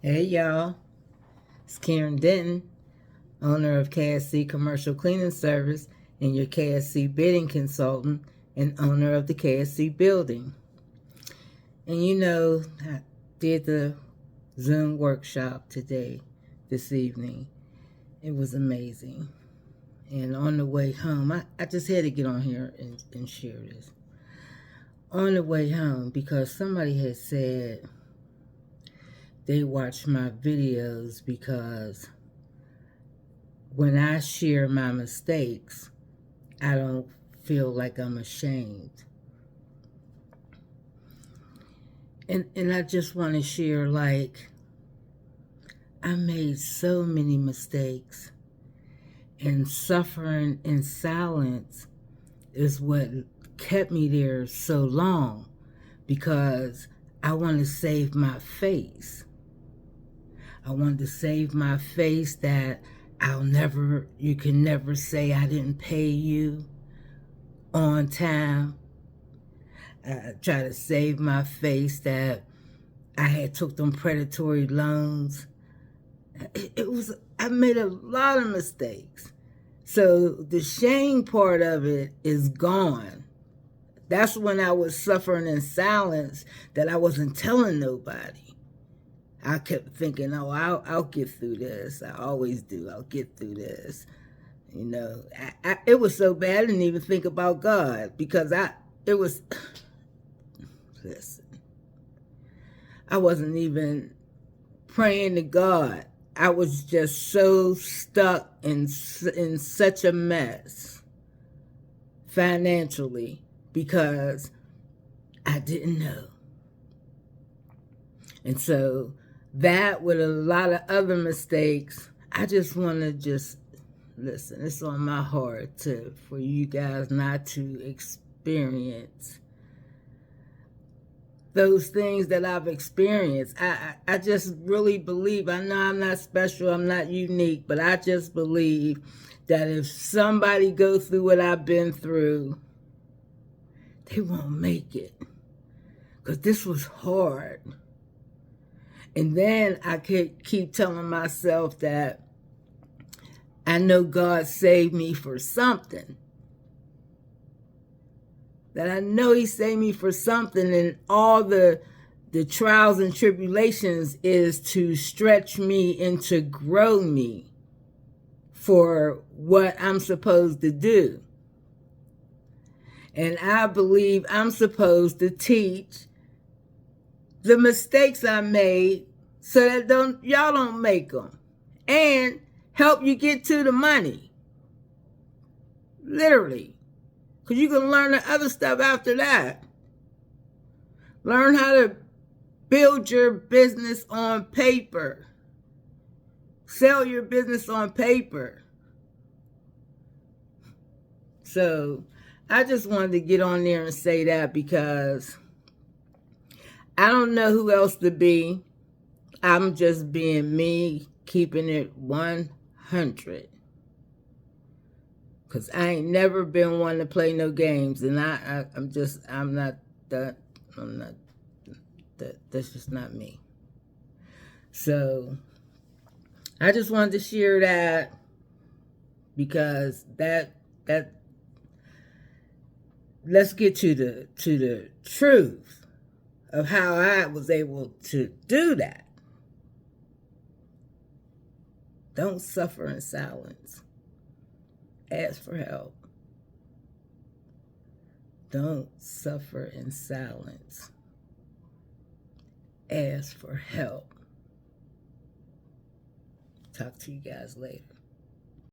Hey y'all, it's Karen Denton, owner of KSC Commercial Cleaning Service and your KSC bidding consultant and owner of the KSC building. And I did the Zoom workshop this evening. It was amazing. And on the way home, I just had to get on here and share this. On the way home, because somebody had said they watch my videos because when I share my mistakes, I don't feel like I'm ashamed. And I just want to share, I made so many mistakes, and suffering in silence is what kept me there so long, because I want to save my face. I wanted to save my face that you can never say I didn't pay you on time. I try to save my face that I had took them predatory loans. I made a lot of mistakes. So the shame part of it is gone. That's when I was suffering in silence, that I wasn't telling nobody. I kept thinking, oh, I'll get through this. I always do. I'll get through this. It was so bad I didn't even think about God, because listen, I wasn't even praying to God. I was just so stuck in such a mess financially because I didn't know. And so that, with a lot of other mistakes, I just want to listen. It's on my heart for you guys not to experience those things that I've experienced. I just really believe, I know I'm not special, I'm not unique, but I just believe that if somebody goes through what I've been through, they won't make it. Because this was hard. And then I could keep telling myself that I know God saved me for something. That I know He saved me for something, and all the trials and tribulations is to stretch me and to grow me for what I'm supposed to do. And I believe I'm supposed to teach the mistakes I made so that y'all don't make them, and help you get to the money. Literally. Because you can learn the other stuff after that. Learn how to build your business on paper. Sell your business on paper. So I just wanted to get on there and say that, because I don't know who else to be. I'm just being me, keeping it 100. Because I ain't never been one to play no games. And that's just not me. So I just wanted to share that, because let's get to the truth of how I was able to do that. Don't suffer in silence. Ask for help. Don't suffer in silence. Ask for help. Talk to you guys later.